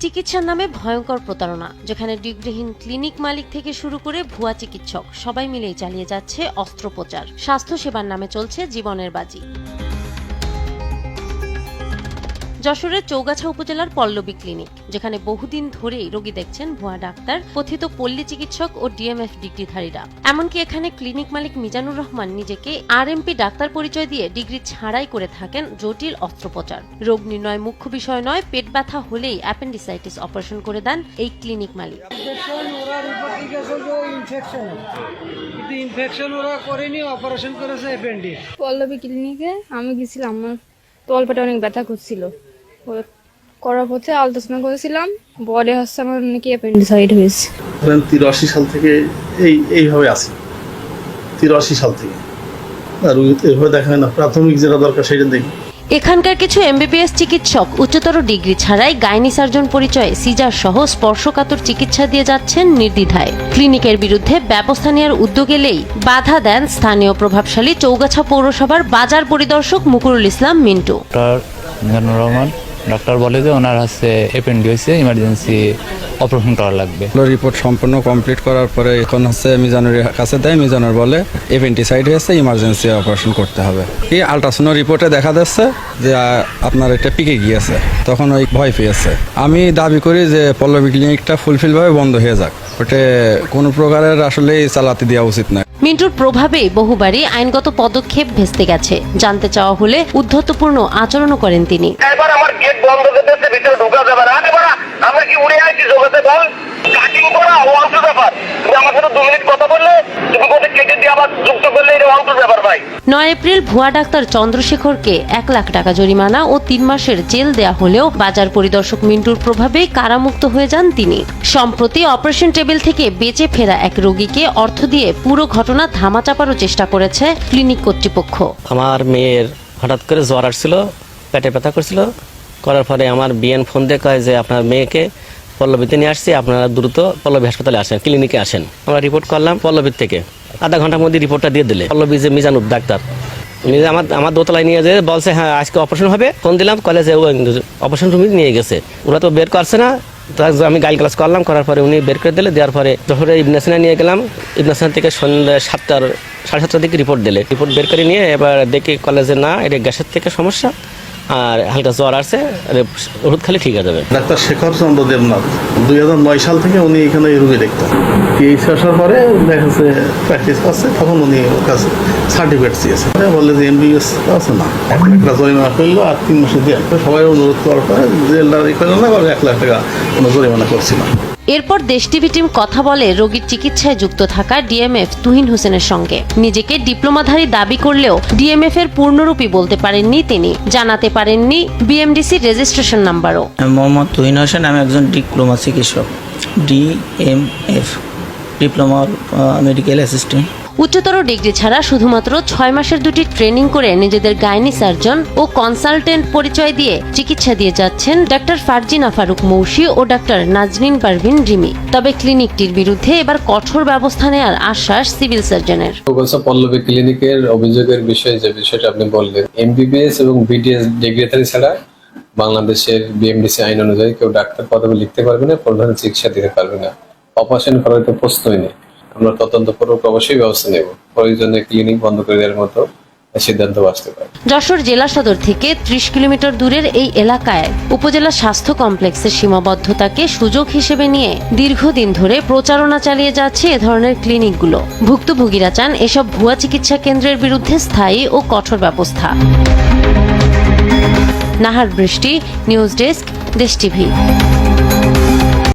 চিকিৎসার নামে ভয়ঙ্কর প্রতারণা, যেখানে ডিগ্রিহীন ক্লিনিক মালিক থেকে শুরু করে ভুয়া চিকিৎসক সবাই মিলেই চালিয়ে যাচ্ছে অস্ত্রোপচার। স্বাস্থ্যসেবার নামে চলছে জীবনের বাজি। যশোরের চৌগাছা উপজেলার পল্লবী ক্লিনিক, যেখানে বহুদিন ধরেই রোগী দেখছেন ভুয়া ডাক্তার, কথিত পল্লী চিকিৎসক ও ডিএমএফ ডিগ্রিধারীরা। এমনকি এখানে ক্লিনিক মালিক মিজানুর রহমান নিজেকে আরএমপি ডাক্তার পরিচয় দিয়ে ডিগ্রি ছাড়াই করে থাকেন জটিল অস্ত্রোপচার। রোগ নির্ণয় মুখ্য বিষয় নয়, পেট ব্যথা হলেই অ্যাপেন্ডিসাইটিস অপারেশন করে দেন এই ক্লিনিক মালিক। পল্লবী ক্লিনিকে আমি গেছিলাম, আমার তলপেটে অনেক ব্যথা করছিল, করার পথে আলট্রাসাউন্ড করেছিলাম, পরে আমার নাকি অ্যাপেন্ডিসাইট হয়েছে। 83 সাল থেকে এইভাবে আছে, 83 সাল থেকে আর এইভাবে দেখা হয় না। প্রাথমিক যেটা দরকার সেটা দেখি। এখানকার কিছু এমবিবিএস চিকিৎসক উচ্চতর ডিগ্রি ছাড়াই গাইনি সার্জন পরিচয়ে সিজার সহ স্পর্শকাতর চিকিৎসা দিয়ে যাচ্ছেন নির্দ্বিধায়। ক্লিনিকের বিরুদ্ধে ব্যবস্থা নেওয়ার উদ্যোগ এলেই বাধা দেন স্থানীয় প্রভাবশালী চৌগাছা পৌরসভার বাজার পরিদর্শক মুকুরুল ইসলাম মিন্টু। মিজানুর রহমান ডাক্তার বলে যে ওনার হাতে অ্যাপেন্ডিক্স হয়েছে, ইমার্জেন্সি অপারেশন করা লাগবে। রিপোর্ট সম্পূর্ণ কমপ্লিট করার পরে এখন মিজানুর কাছে দেয়, মিজানুর বলে অ্যাপেন্ডিসাইট হয়েছে, ইমার্জেন্সি অপারেশন করতে হবে। কি আলট্রাসাউন্ড রিপোর্টে দেখা যাচ্ছে যে আপনার একটা পিকে গিয়েছে, তখন ওই ভয় পেয়েছে। আমি দাবি করি যে পল্লবী ক্লিনিকটা ফুলফিলভাবে বন্ধ হয়ে যাক, ওটা কোনো প্রকারের আসলে চালাতে দেওয়া উচিত নয়। মিন্টুর প্রভাবে বহুবারই আইনগত পদক্ষেপ ভেস্তে গেছে। জানতে চাওয়া হলে উদ্ধতপূর্ণ আচরণও করেন তিনি। এবার আমার গেট বন্ধ করতেছে, ভিতরে ঢোকা যাবে না। এবার আমরা কি উড়ে আইছি জগতে বল, কাটিং করা অন্ত ব্যাপার। তুমি আমার সাথে 2 মিনিট কথা বললে, তুমি কোথায় কেটে দিয়ে আবার যুক্ত করলে, এটা অন্ত ব্যাপার ভাই। 9 এপ্রিল ভুয়া ডাক্তার চন্দ্রশেখরকে 1 লাখ টাকা জরিমানা ও 3 মাসের জেল দেয়া হলেও বাজার পরিদর্শক মিন্টুর প্রভাবে কারামুক্ত হয়ে যান তিনি। সম্প্রতি অপারেশন টেবিল থেকে বেঁচে ফেরা এক রোগীকে অর্থ দিয়ে পুরো ঘটনা ধামাচাপারও চেষ্টা করেছে ক্লিনিক কর্তৃপক্ষ। আমার মেয়ের হঠাৎ করে জ্বর আসছিল, পেটে ব্যথা করছিল, করার পরে আমার বিএন ফোন দিয়ে কয় যে আপনার মেয়েকে পল্লবীতে নিয়ে আসছি, আপনারা দ্রুত পল্লবী হাসপাতালে আসেন, ক্লিনিকে আসেন। আমরা রিপোর্ট করলাম পল্লবীর থেকে, আধা ঘন্টার মধ্যে রিপোর্টটা দিয়ে দিলে। পল্লবী যে মিজানুর ডাক্তার নিজে আমার দোতলায় নিয়ে যেয়ে বলছে হ্যাঁ আজকে অপারেশন হবে। ফোন দিলাম, কলেজে অপারেশন রুমে নিয়ে গেছে, ওরা তো বের করছে না। আমি গাইড ক্লাস করলাম, করার পরে উনি বের করে দিলে, দেওয়ার পরে যশোরে ইবনাসিনা নিয়ে গেলাম। ইবনাসিনা থেকে সন্ধ্যা 7টার 7:30 দিকে রিপোর্ট দিলে, রিপোর্ট বের করে নিয়ে এবার দেখি কলেজে না, এটা গ্যাসের থেকে সমস্যা আর হালকা জ্বর আছে, ওষুধ খালি ঠিক হয়ে যাবে। ডাক্তার শেখর চন্দ্র দেবনাথ 2009 সাল থেকে উনি এখানে এই রোগী দেখতেন। পিএইচ আসার পরে দেখা যাচ্ছে প্র্যাকটিস করছে, তখন উনি কাছে সার্টিফিকেট চেয়েছে, বললে যে এমবিবিএস আছে না, 1 লাখ টাকা জরিমানা করলো আর 3 মাসে দিয়ে সবাই অনুরোধ করার পরে জেলদার করলো না, 1 লাখ টাকা কোনো জরিমানা করছিল। এরপর দেশ টিভি টিম কথা বলে রোগীর চিকিৎসায় যুক্ত থাকা ডিএমএফ তুহিন হোসেনের সঙ্গে। নিজেকে ডিপ্লোমাধারী দাবি করলেও ডিএমএফ এর পূর্ণরূপী বলতে পারেননি তিনি, জানাতে পারেননি বিএমডিসি রেজিস্ট্রেশন নাম্বারও। মোহাম্মদ তুহিন হোসেন, আমি একজন ডিপ্লোমা চিকিৎসক, ডিএমএফ, ডিপ্লোমা মেডিকেল অ্যাসিস্ট্যান্ট। উচ্চতর ডিগ্রি ছাড়া শুধুমাত্র 6 মাসের 2টি ট্রেনিং করে নিজেদের গাইনি সার্জন ও কনসালটেন্ট পরিচয় দিয়ে চিকিৎসা দিয়ে যাচ্ছেন ডাক্তার ফারজিনা ফারুক মৌসি ও ডাক্তার নাজনীন পারভিন রিমি। তবে ক্লিনিকটির বিরুদ্ধে এবার কঠোর ব্যবস্থা নেওয়ার আশ্বাস সিভিল সার্জনের। পল্লবী ক্লিনিকের অভিযোগের বিষয়ে যে বিষয়টা আপনি বললেন, এমবিবিএস এবং বিডিএস ডিগ্রিধারী ছাড়া বাংলাদেশের বিএমডিসি আইন অনুযায়ী কেউ ডাক্তার পদবি লিখতে পারবে না, কোনো ধরনের চিকিৎসা দিতে পারবে না। অপারেশন করার তো প্রশ্নই নেই। আমরা তদন্তপূর্বক অবশ্যই ব্যবস্থা নেব, প্রয়োজনে ক্লিনিক বন্ধ করে দেওয়ার মতো সিদ্ধান্ত আসতে পারে। যশোর জেলা সদর থেকে 30 কিলোমিটার দূরের এই এলাকায় উপজেলা স্বাস্থ্য কমপ্লেক্সের সীমাবদ্ধতাকে সুযোগ হিসেবে নিয়ে দীর্ঘদিন ধরে প্রচারণা চালিয়ে যাচ্ছে এ ধরনের ক্লিনিকগুলো। ভুক্তভোগীরা চান এসব ভুয়া চিকিৎসা কেন্দ্রের বিরুদ্ধে স্থায়ী ও কঠোর ব্যবস্থা। নাহার বৃষ্টি, নিউজ ডেস্ক, দেশ টিভি।